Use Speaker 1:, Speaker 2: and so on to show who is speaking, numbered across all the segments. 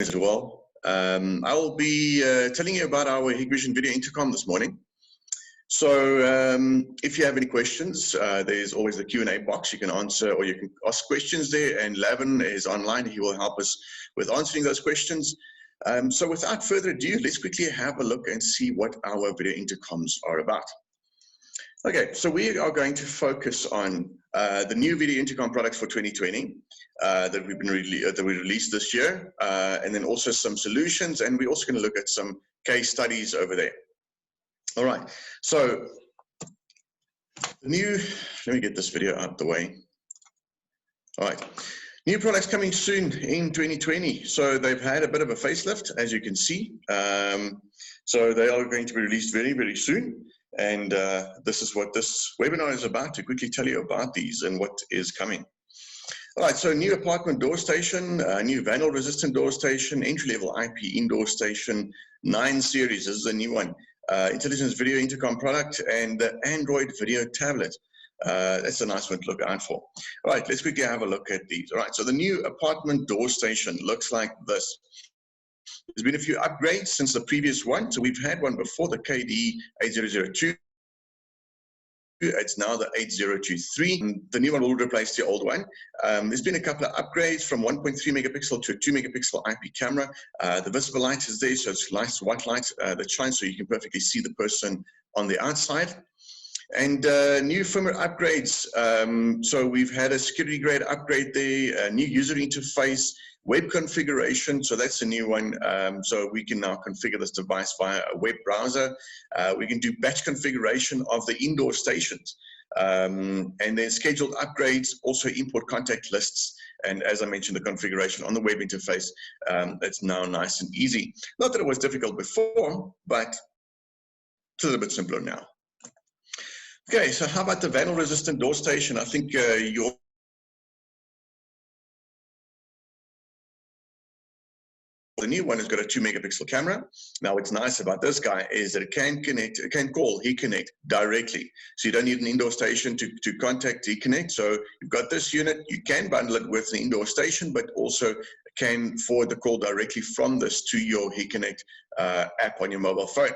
Speaker 1: as well. I will be telling you about our Hikvision video intercom this morning. So if you have any questions, there's always the Q&A box you can answer, or you can ask questions there, and Lavin is online. He will help us with answering those questions. So without further ado, let's quickly have a look and see what our video intercoms are about. Okay, so we are going to focus on the new video intercom products for 2020 that we released this year, and then also some solutions, and we're also going to look at some case studies over there. All right, so let me get this video out the way. All right, new products coming soon in 2020. So they've had a bit of a facelift, as you can see. So they are going to be released very, very soon. And this is what this webinar is about, to quickly tell you about these and what is coming. All right, so new apartment door station, new vandal resistant door station, entry-level IP indoor station, 9 series. This is a new one. Intelligence video intercom product, and the Android video tablet. That's a nice one to look out for. All right, let's quickly have a look at these. All right, so the new apartment door station looks like this. There's been a few upgrades since the previous one. So we've had one before, the KD8002. It's now the 8023. The new one will replace the old one. There's been a couple of upgrades from 1.3 megapixel to a 2 megapixel IP camera. The visible light is there, so it's nice white light that shines, so you can perfectly see the person on the outside. And new firmware upgrades. So we've had a security grade upgrade there, a new user interface, web configuration, so that's a new one. So we can now configure this device via a web browser. We can do batch configuration of the indoor stations. And then scheduled upgrades, also import contact lists. And as I mentioned, the configuration on the web interface, it's now nice and easy. Not that it was difficult before, but it's a little bit simpler now. Okay, so how about the vandal resistant door station? I think the new one has got a 2 megapixel camera. Now what's nice about this guy is that it can connect, it can call Hikconnect directly. So you don't need an indoor station to contact Hikconnect. So you've got this unit, you can bundle it with the indoor station, but also can forward the call directly from this to your Hikconnect app on your mobile phone.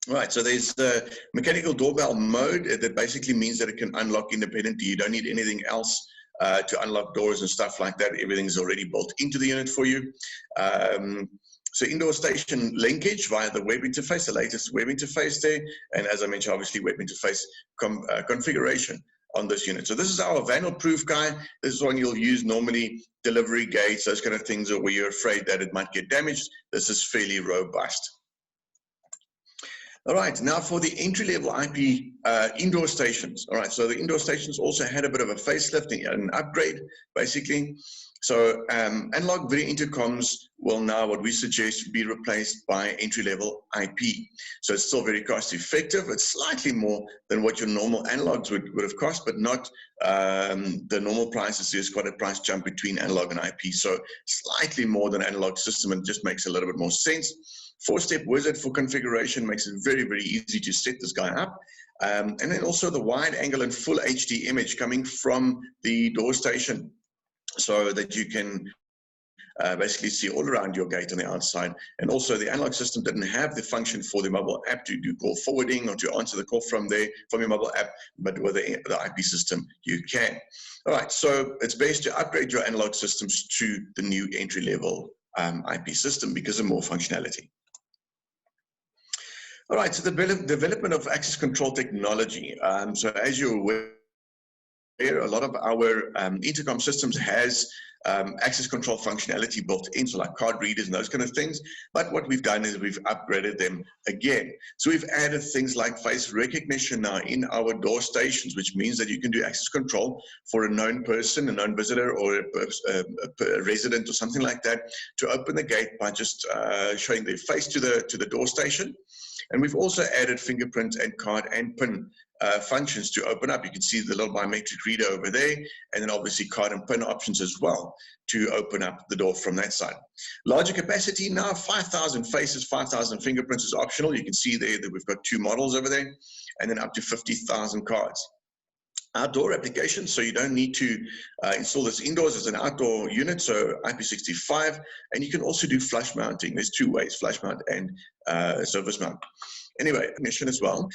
Speaker 1: Right, so there's the mechanical doorbell mode that basically means that it can unlock independently. You don't need anything else to unlock doors and stuff like that. Everything's already built into the unit for you. So indoor station linkage via the web interface, the latest web interface there. And as I mentioned, obviously web interface configuration on this unit. So this is our vandal-proof guy. This is one you'll use normally, delivery gates, those kind of things, or where you're afraid that it might get damaged. This is fairly robust. All right, now for the entry-level IP indoor stations. All right, so the indoor stations also had a bit of a facelift and an upgrade, basically. So analog video intercoms will now, what we suggest, be replaced by entry-level IP. So it's still very cost-effective. It's slightly more than what your normal analogs would have cost, but not the normal prices. There's quite a price jump between analog and IP. So slightly more than analog system, and it just makes a little bit more sense. 4-step wizard for configuration makes it very, very easy to set this guy up. And then also the wide angle and full HD image coming from the door station, so that you can basically see all around your gate on the outside. And also the analog system didn't have the function for the mobile app to do call forwarding or to answer the call from there, from your mobile app, but with the IP system, you can. All right, so it's best to upgrade your analog systems to the new entry-level IP system because of more functionality. All right, so the development of access control technology. So as you're aware, a lot of our intercom systems has access control functionality built in, so like card readers and those kind of things. But what we've done is we've upgraded them again. So we've added things like face recognition now in our door stations, which means that you can do access control for a known person, a known visitor, or a resident or something like that, to open the gate by just showing their face to the door station. And we've also added fingerprint and card and PIN functions to open up. You can see the little biometric reader over there, and then obviously card and PIN options as well to open up the door from that side. Larger capacity now, 5,000 faces, 5,000 fingerprints is optional. You can see there that we've got 2 models over there, and then up to 50,000 cards. outdoor application, so you don't need to install this indoors as an outdoor unit, so IP65, and you can also do flush mounting. There's two ways, flush mount and surface mount. Anyway, ignition as well.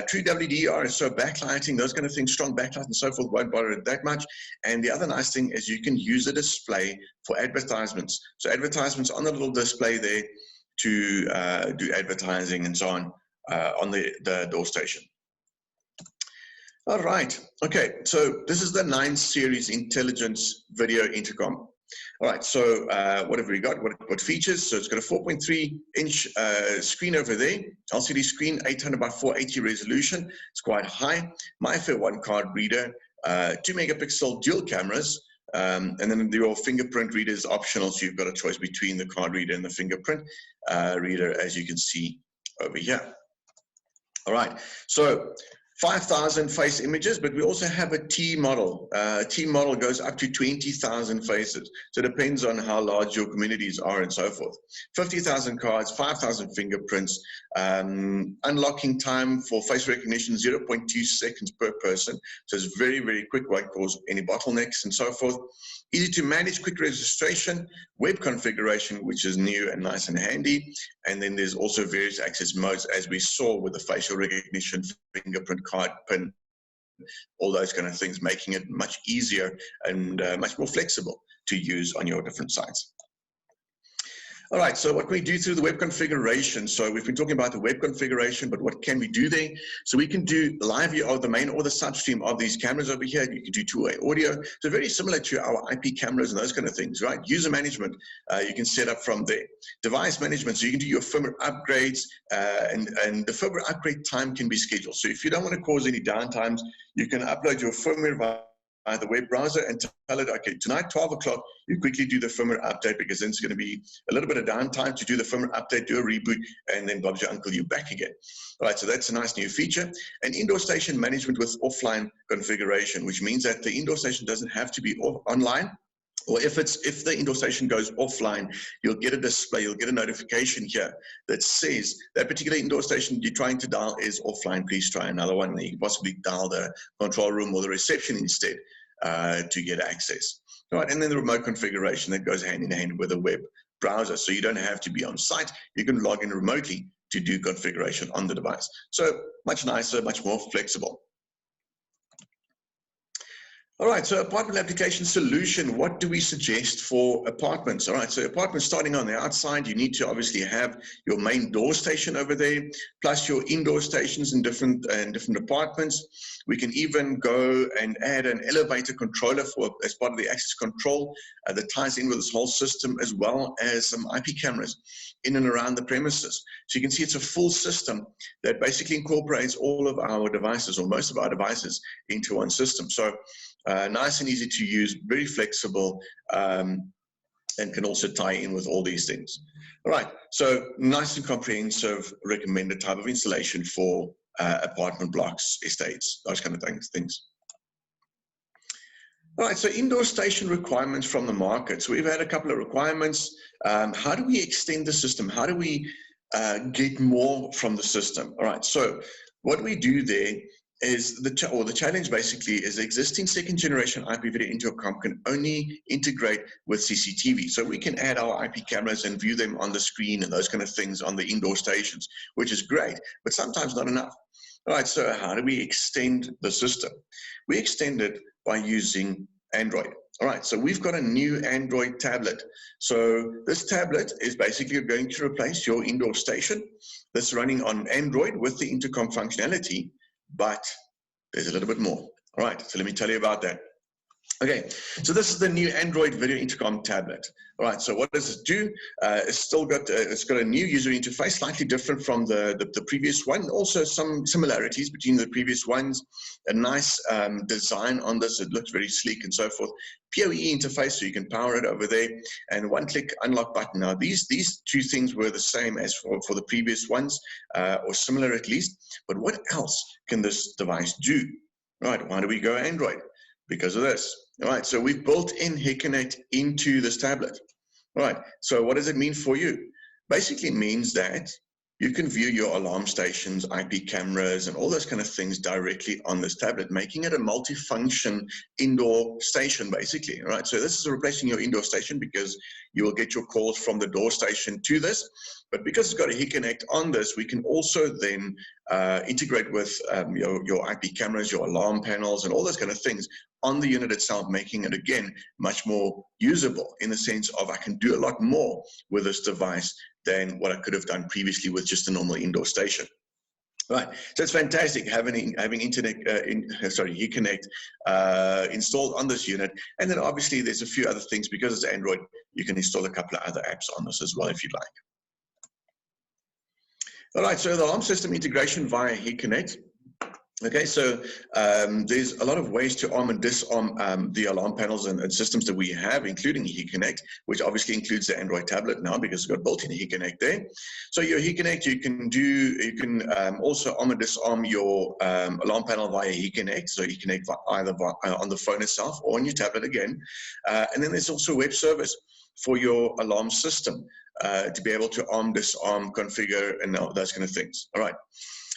Speaker 1: True WDR, so backlighting, those kind of things, strong backlight and so forth, won't bother it that much. And the other nice thing is you can use a display for advertisements. So advertisements on the little display there to do advertising and so on the door station. All right, okay, so this is the 9 series intelligence video intercom. All right, so what have we got? What features? So it's got a 4.3-inch screen over there, LCD screen, 800 by 480 resolution. It's quite high. MyFair 1 card reader, 2 megapixel dual cameras, and then your fingerprint reader is optional, so you've got a choice between the card reader and the fingerprint reader, as you can see over here. All right, so 5,000 face images, but we also have a T model. T model goes up to 20,000 faces. So it depends on how large your communities are and so forth. 50,000 cards, 5,000 fingerprints, unlocking time for face recognition, 0.2 seconds per person. So it's very, very quick, won't cause any bottlenecks and so forth. Easy to manage, quick registration, web configuration, which is new and nice and handy. And then there's also various access modes, as we saw with the facial recognition, fingerprint, card, PIN, all those kind of things, making it much easier and much more flexible to use on your different sites. All right, so what can we do through the web configuration? So we've been talking about the web configuration, but what can we do there? So we can do live view of the main or the substream of these cameras over here. You can do two-way audio. So very similar to our IP cameras and those kind of things, right? User management, you can set up from there. Device management, so you can do your firmware upgrades, and the firmware upgrade time can be scheduled. So if you don't want to cause any downtimes, you can upload your firmware via the web browser and tell it, okay, tonight, 12 o'clock, you quickly do the firmware update, because then it's going to be a little bit of downtime to do the firmware update, do a reboot, and then Bob's your uncle, you're back again. All right, so that's a nice new feature. And indoor station management with offline configuration, which means that the indoor station doesn't have to be online. Or if the indoor station goes offline, you'll get a display, you'll get a notification here that says that particular indoor station you're trying to dial is offline, please try another one. And you can possibly dial the control room or the reception instead to get access. All right, and then the remote configuration that goes hand in hand with a web browser. So you don't have to be on site, you can log in remotely to do configuration on the device. So much nicer, much more flexible. All right, so apartment application solution, what do we suggest for apartments? All right, so apartments starting on the outside, you need to obviously have your main door station over there, plus your indoor stations in different apartments. We can even go and add an elevator controller as part of the access control that ties in with this whole system, as well as some IP cameras in and around the premises. So you can see it's a full system that basically incorporates all of our devices, or most of our devices, into one system. So nice and easy to use, very flexible, and can also tie in with all these things. All right, so nice and comprehensive recommended type of installation for apartment blocks, estates, those kind of things. All right, so indoor station requirements from the market. So we've had a couple of requirements. How do we extend the system? How do we get more from the system? All right, so what we do there is the challenge basically is the existing second generation IP video intercom can only integrate with CCTV. So we can add our IP cameras and view them on the screen and those kind of things on the indoor stations, which is great, but sometimes not enough. All right, so how do we extend the system? We extend it by using Android. All right, so we've got a new Android tablet. So this tablet is basically going to replace your indoor station that's running on Android with the intercom functionality, but there's a little bit more. All right, so let me tell you about that. Okay, so this is the new Android video intercom tablet. All right, so what does it do? It's got a new user interface, slightly different from the previous one. Also some similarities between the previous ones. A nice design on this. It looks very sleek and so forth. PoE interface, so you can power it over there, and one-click unlock button. Now these two things were the same as for the previous ones, or similar at least. But what else can this device do? All right, why do we go Android? Because of this. All right, so we've built in HiConnect into this tablet. All right, so what does it mean for you? Basically means that you can view your alarm stations, IP cameras, and all those kind of things directly on this tablet, making it a multi-function indoor station, basically, right? So this is replacing your indoor station because you will get your calls from the door station to this. But because it's got a Hikconnect on this, we can also then integrate with your IP cameras, your alarm panels, and all those kind of things on the unit itself, making it, again, much more usable in the sense of I can do a lot more with this device than what I could have done previously with just a normal indoor station. Right, so it's fantastic having Hikconnect installed on this unit, and then obviously there's a few other things. Because it's Android, you can install a couple of other apps on this as well if you'd like. All right, so the alarm system integration via Hikconnect. Okay, so there's a lot of ways to arm and disarm the alarm panels and systems that we have, including Hikconnect, which obviously includes the Android tablet now because it's got built-in Hikconnect there. So your Hikconnect, you can also arm and disarm your alarm panel via Hikconnect. So Hikconnect either on the phone itself or on your tablet again. And then there's also web service for your alarm system to be able to arm, disarm, configure, and those kind of things. All right.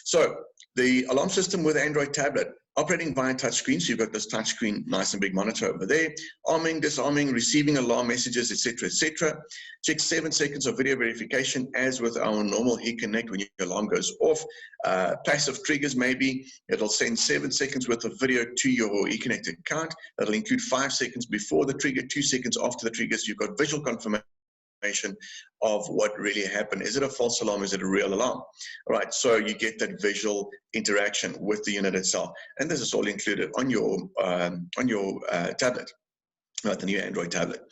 Speaker 1: So the alarm system with Android tablet, operating via touchscreen. So you've got this touchscreen, nice and big monitor over there. Arming, disarming, receiving alarm messages, etc., etc. Check 7 seconds of video verification, as with our normal Hikconnect. When your alarm goes off, passive triggers maybe, it'll send 7 seconds worth of video to your Hikconnect account. That'll include 5 seconds before the trigger, 2 seconds after the trigger. So you've got visual confirmation of what really happened. Is it a false alarm? Is it a real alarm? All right, so you get that visual interaction with the unit itself, and this is all included on your tablet, right, the new Android tablet.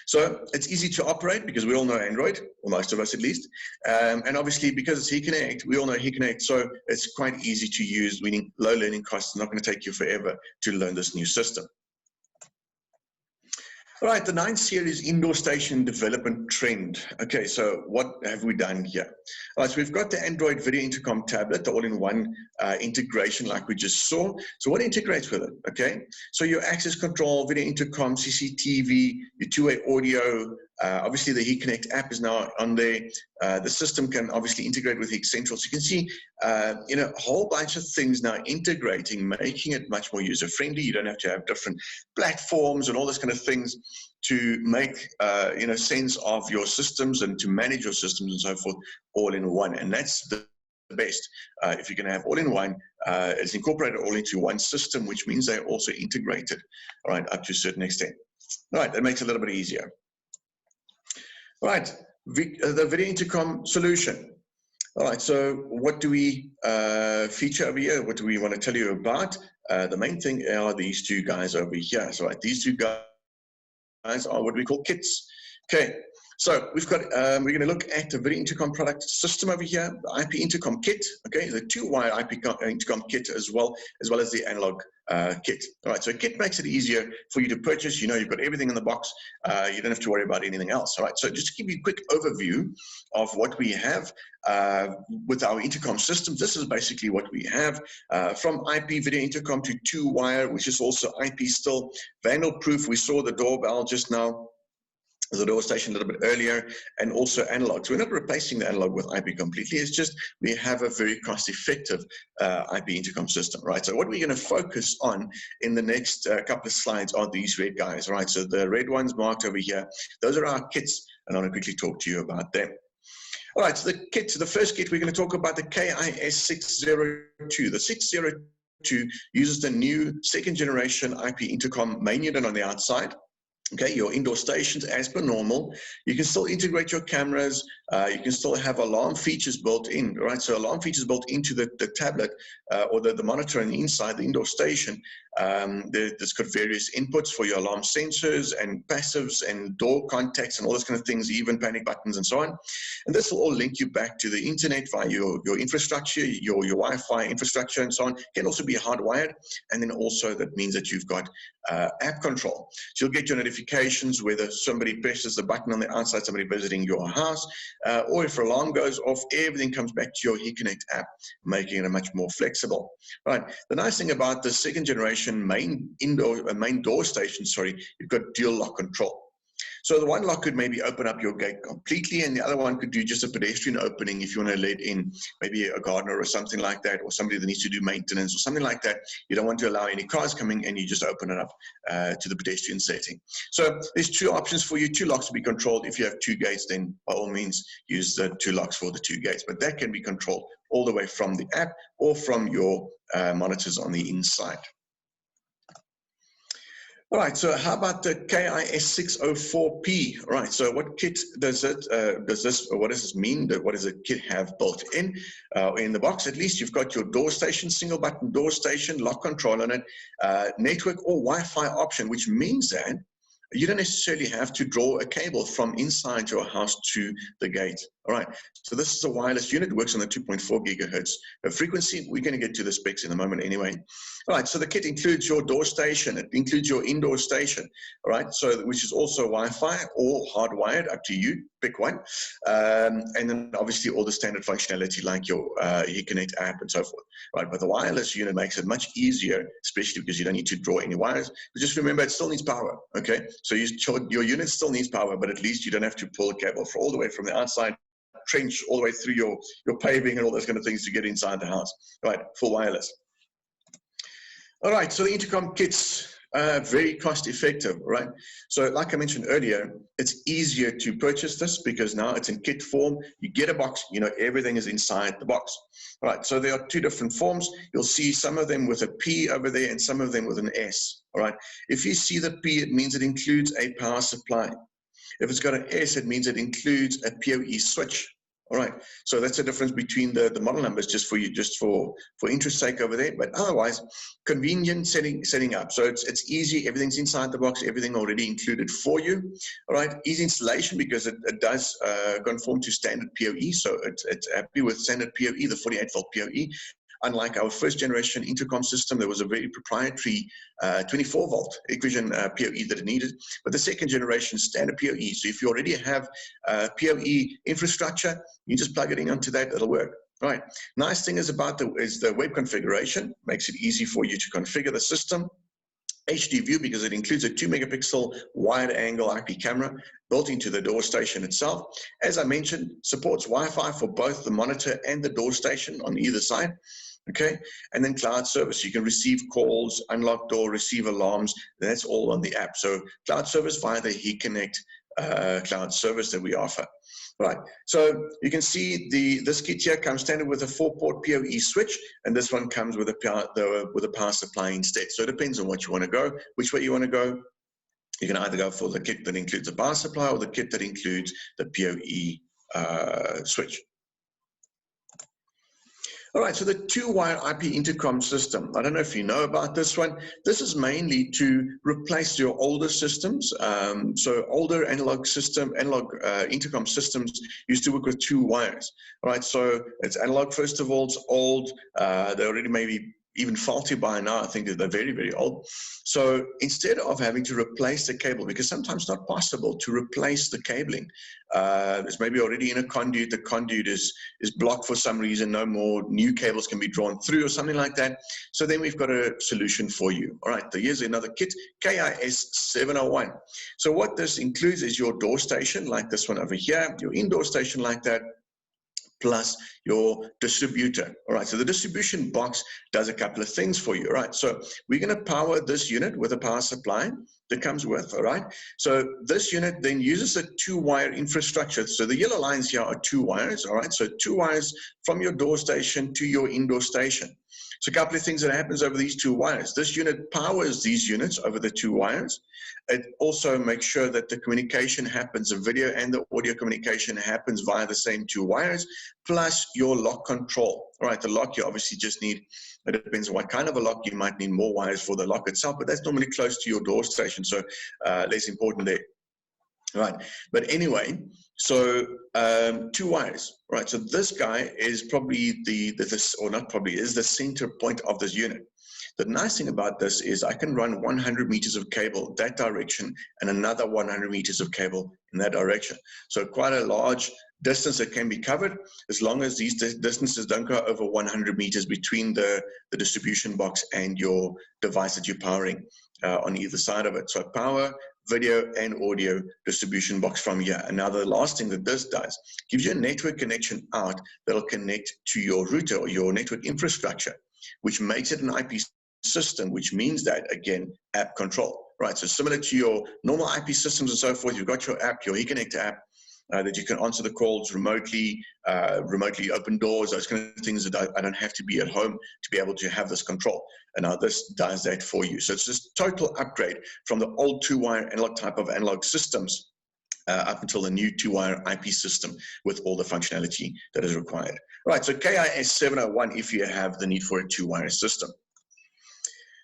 Speaker 1: So it's easy to operate because we all know Android, or most of us at least, and obviously because it's Hikconnect, we all know Hikconnect, so it's quite easy to use, meaning low learning costs. It's not going to take you forever to learn this new system. All right, the 9 series indoor station development trend. Okay, so what have we done here? All right, so we've got the Android Video Intercom tablet, the all-in-one integration like we just saw. So what integrates with it? Okay, so your access control, video intercom, CCTV, your two-way audio, obviously the Hikconnect app is now on there. The system can obviously integrate with Hik Central. So you can see, a whole bunch of things now integrating, making it much more user-friendly. You don't have to have different platforms and all those kind of things to make, sense of your systems and to manage your systems and so forth all in one. And that's the best. If you can have all in one, it's incorporated all into one system, which means they're also integrated, all right, up to a certain extent. All right, that makes it a little bit easier. All right, the video intercom solution. All right, so what do we feature over here? What do we want to tell you about? The main thing are these two guys over here. So right, these two guys are what we call kits. Okay, so we've got, we're going to look at the video intercom product system over here, the IP intercom kit, okay, the 2-wire IP intercom kit as well as the analog kit. All right, so kit makes it easier for you to purchase. You know, you've got everything in the box. You don't have to worry about anything else. All right, so just to give you a quick overview of what we have with our intercom systems. This is basically what we have from IP video intercom to 2-wire, which is also IP still, vandal proof. We saw the doorbell just now, the door station a little bit earlier, and also analog. So we're not replacing the analog with IP completely. It's just we have a very cost-effective IP intercom system, right? So what we're going to focus on in the next couple of slides are these red guys, right? So the red ones marked over here, those are our kits, and I want to quickly talk to you about them. All right, so the kit, the first kit, we're going to talk about the KIS602. The 602 uses the new 2nd generation IP intercom main unit on the outside. Okay, your indoor stations as per normal. You can still integrate your cameras. You can still have alarm features built in, right? So alarm features built into the tablet or the monitor and inside the indoor station. There's got various inputs for your alarm sensors and passives and door contacts and all those kind of things, even panic buttons and so on. And this will all link you back to the internet via your infrastructure, your Wi-Fi infrastructure and so on. It can also be hardwired. And then also that means that you've got app control. So you'll get your notifications whether somebody presses the button on the outside, somebody visiting your house, or if an alarm goes off, everything comes back to your Hikconnect app, making it much more flexible. Right. The nice thing about the 2nd generation main door station, you've got dual lock control. So the one lock could maybe open up your gate completely, and the other one could do just a pedestrian opening if you want to let in maybe a gardener or something like that, or somebody that needs to do maintenance or something like that. You don't want to allow any cars coming, and you just open it up to the pedestrian setting. So there's two options for you, two locks to be controlled. If you have two gates, then by all means use the two locks for the two gates, but that can be controlled all the way from the app or from your monitors on the inside. All right, so how about the KIS604P? All right, so what kit does it, what does this mean? What does a kit have built in? In the box, at least, you've got your door station, single button door station, lock control on it, network or Wi-Fi option, which means that you don't necessarily have to draw a cable from inside your house to the gate. All right, so this is a wireless unit, works on the 2.4 gigahertz frequency. We're going to get to the specs in a moment anyway. All right, so the kit includes your door station. It includes your indoor station, all right, so which is also Wi-Fi or hardwired, up to you, pick one. And then obviously all the standard functionality like your Hikvision app and so forth, right? But the wireless unit makes it much easier, especially because you don't need to draw any wires. But just remember, it still needs power, okay? So your unit still needs power, but at least you don't have to pull a cable all the way from the outside, trench all the way through your paving and all those kind of things to get inside the house, right? Full wireless. All right, so the Intercom kit's very cost effective, right? So like I mentioned earlier, it's easier to purchase this because now it's in kit form. You get a box, you know, everything is inside the box. All right, so there are two different forms. You'll see some of them with a P over there and some of them with an S, all right? If you see the P, it means it includes a power supply. If it's got an S, it means it includes a PoE switch. All right, so that's the difference between the model numbers, just for interest sake over there. But otherwise, convenient setting up. So it's easy. Everything's inside the box. Everything already included for you. All right, easy installation because it does conform to standard PoE. So it's happy with standard PoE, the 48-volt PoE. Unlike our first generation Intercom system, there was a very proprietary 24-volt Hikvision PoE that it needed. But the second generation standard PoE. So if you already have PoE infrastructure, you just plug it in onto that, it'll work. Right. Nice thing is the web configuration. Makes it easy for you to configure the system. HD view because it includes a 2 megapixel wide angle IP camera built into the door station itself. As I mentioned, supports Wi-Fi for both the monitor and the door station on either side. Okay, and then cloud service. You can receive calls, unlock door, receive alarms. That's all on the app. So cloud service via the Hikvision cloud service that we offer. Right, so you can see this kit here comes standard with a 4-port PoE switch, and this one comes with a power supply instead. So it depends on what you want to go, which way you want to go. You can either go for the kit that includes a power supply or the kit that includes the PoE switch. All right, so the two-wire IP intercom system. I don't know if you know about this one. This is mainly to replace your older systems. So older analog intercom systems used to work with 2 wires. All right, so it's analog first of all. It's old. They already maybe even faulty by now. I think that they're very, very old. So instead of having to replace the cable, because sometimes it's not possible to replace the cabling, it's maybe already in a conduit, the conduit is blocked for some reason, no more new cables can be drawn through or something like that. So then we've got a solution for you. All right, so here's another kit, KIS701. So what this includes is your door station, like this one over here, your indoor station like that, plus your distributor. All right, so the distribution box does a couple of things for you. All right, so we're going to power this unit with a power supply that comes with. All right, so this unit then uses a 2-wire infrastructure. So the yellow lines here are 2 wires. All right, so 2 wires from your door station to your indoor station. So a couple of things that happens over these 2 wires. This unit powers these units over the 2 wires. It also makes sure that the communication happens, the video and the audio communication happens via the same 2 wires, plus your lock control. All right, the lock you obviously just need, it depends on what kind of a lock, you might need more wires for the lock itself, but that's normally close to your door station, so less important there. Right, but anyway, so 2 wires, right? So this guy is probably is the center point of this unit. The nice thing about this is I can run 100 meters of cable that direction and another 100 meters of cable in that direction. So quite a large distance that can be covered, as long as these distances don't go over 100 meters between the distribution box and your device that you're powering on either side of it. So power video and audio distribution box from here. And now the last thing that this does, gives you a network connection out that'll connect to your router or your network infrastructure, which makes it an IP system, which means that, again, app control, right? So similar to your normal IP systems and so forth, you've got your app, your Hikconnect app, that you can answer the calls remotely, remotely open doors, those kind of things that I don't have to be at home to be able to have this control. And now this does that for you. So it's just total upgrade from the old two-wire analog type of analog systems up until the new two-wire IP system with all the functionality that is required. Right, so KIS 701 if you have the need for a two-wire system.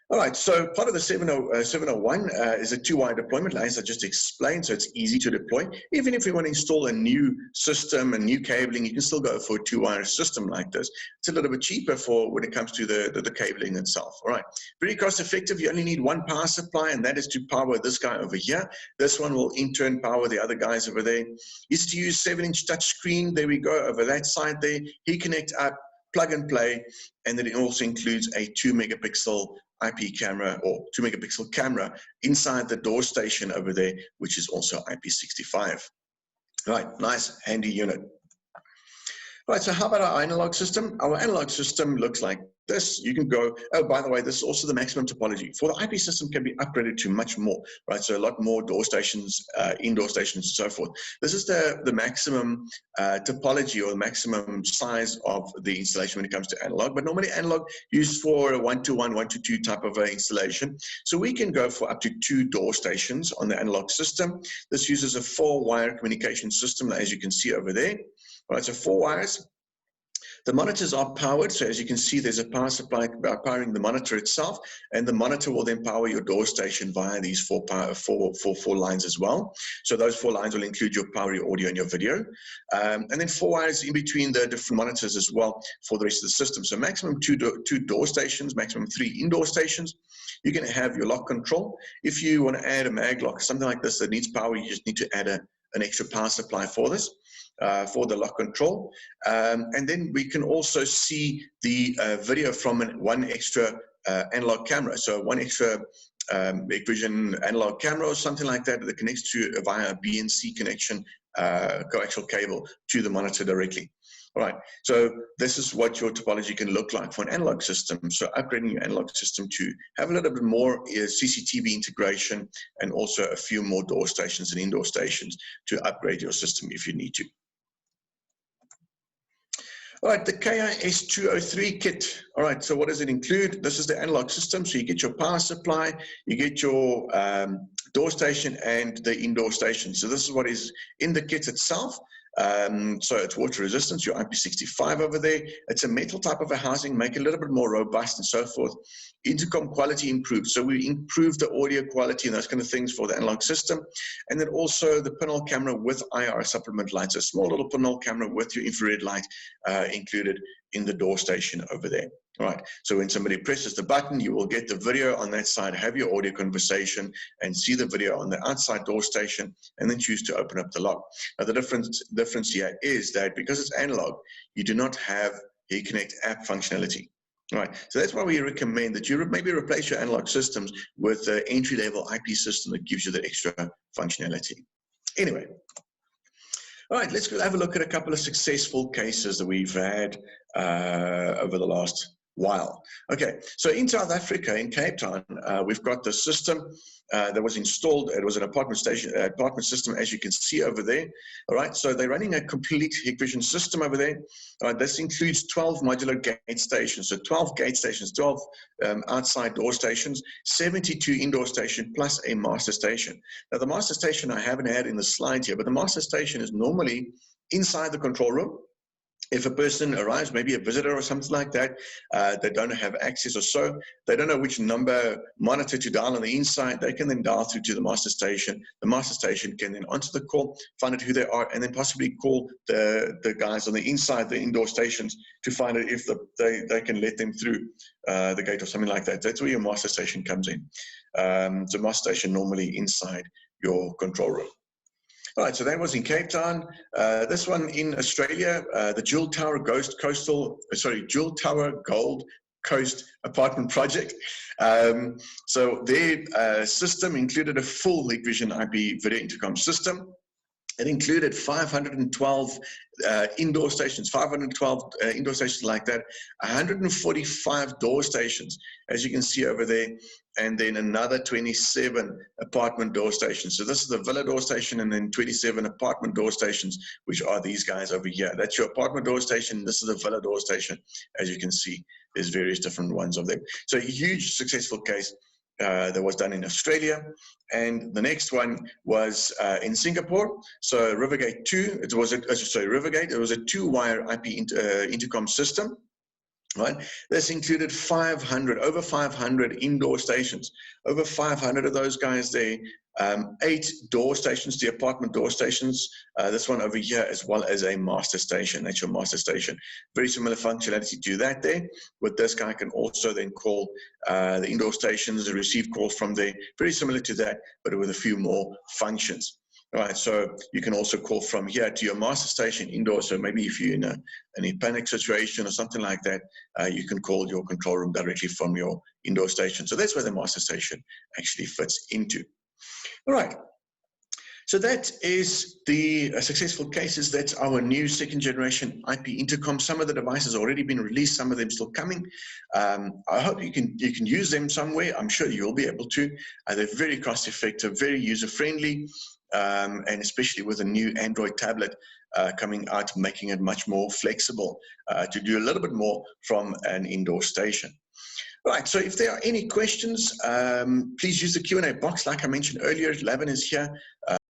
Speaker 1: All right, so part of the 701 is a two-wire deployment, as I just explained, so it's easy to deploy. Even if you want to install a new system, a new cabling, you can still go for a two-wire system like this. It's a little bit cheaper for when it comes to the cabling itself. All right, very cost-effective. You only need one power supply, and that is to power this guy over here. This one will in turn power the other guys over there. Easy to use 7-inch touch screen. There we go, over that side there. Hikconnect up, plug and play, and then it also includes a 2-megapixel IP camera or 2-megapixel camera inside the door station over there, which is also IP65. Right, nice, handy unit. Right, so how about our analog system? Our analog system looks like this. You can go, oh, by the way, this is also the maximum topology. For the IP system can be upgraded to much more, right? So a lot more door stations, indoor stations, and so forth. This is the maximum topology or the maximum size of the installation when it comes to analog. But normally analog used for a 1-to-1, 1-to-2 type of installation. So we can go for up to 2 door stations on the analog system. This uses a 4-wire communication system, as you can see over there. All right, so 4 wires. The monitors are powered, so as you can see, there's a power supply powering the monitor itself, and the monitor will then power your door station via these 4 lines as well. So those 4 lines will include your power, your audio, and your video. And then 4 wires in between the different monitors as well for the rest of the system. So maximum 2 door stations, maximum 3 indoor stations. You can have your lock control. If you want to add a mag lock, something like this that needs power, you just need to add an extra power supply for this. For the lock control, and then we can also see the video from one extra analog camera. So one extra Hikvision analog camera or something like that that connects to via a BNC connection, coaxial cable to the monitor directly. All right, so this is what your topology can look like for an analog system. So upgrading your analog system to have a little bit more CCTV integration and also a few more door stations and indoor stations to upgrade your system if you need to. All right, the KIS 203 kit. All right, so what does it include? This is the analog system. So you get your power supply, you get your door station and the indoor station. So this is what is in the kit itself. So it's water resistance, your IP65 over there. It's a metal type of a housing, make it a little bit more robust and so forth. Intercom quality improved. So we improved the audio quality and those kind of things for the analog system. And then also the pinhole camera with IR supplement lights, a small little pinhole camera with your infrared light included in the door station over there. All right, so when somebody presses the button, you will get the video on that side, have your audio conversation, and see the video on the outside door station, and then choose to open up the lock. Now, the difference here is that because it's analog, you do not have Hikconnect app functionality. All right, so that's why we recommend that you maybe replace your analog systems with an entry-level IP system that gives you the extra functionality. Anyway. All right, let's have a look at a couple of successful cases that we've had over the last while. Okay, so in South Africa, in Cape Town, we've got the system that was installed. It was an apartment system, as you can see over there. All right, so they're running a complete Hikvision system over there. All right, this includes 12 modular gate stations. So 12 gate stations, 12 outside door stations, 72 indoor stations, plus a master station. Now, the master station I haven't had in the slides here, but the master station is normally inside the control room. If a person arrives, maybe a visitor or something like that, they don't have access or so, they don't know which number monitor to dial on the inside, they can then dial through to the master station. The master station can then answer the call, find out who they are, and then possibly call the guys on the inside, the indoor stations, to find out if they can let them through the gate or something like that. That's where your master station comes in. So master station normally inside your control room. All right, so that was in Cape Town. This one in Australia, the Jewel Tower Gold coast apartment project. So their system included a full Hikvision IP video intercom system. It included 512 indoor stations, 512 indoor stations like that, 145 door stations, as you can see over there, and then another 27 apartment door stations. So this is the villa door station, and then 27 apartment door stations, which are these guys over here. That's your apartment door station. This is the villa door station. As you can see, there's various different ones of them. So a huge successful case that was done in Australia. And the next one was in Singapore. So Rivergate 2, it was Rivergate, it was a 2-wire IP intercom system. Right. This included over 500 indoor stations. Over 500 of those guys there. 8 door stations, the apartment door stations. This one over here, as well as a master station. That's your master station. Very similar functionality to that there. With this guy, can also then call the indoor stations, receive calls from there. Very similar to that, but with a few more functions. All right, so you can also call from here to your master station indoor. So maybe if you're in a panic situation or something like that, you can call your control room directly from your indoor station. So that's where the master station actually fits into. All right, so that is the successful cases. That's our new 2nd generation IP intercom. Some of the devices have already been released, some of them still coming. I hope you can use them somewhere. I'm sure you'll be able to. They're very cost effective, very user friendly. And especially with a new Android tablet coming out, making it much more flexible to do a little bit more from an indoor station. Right, so if there are any questions, please use the Q&A box. Like I mentioned earlier, Lavin is here.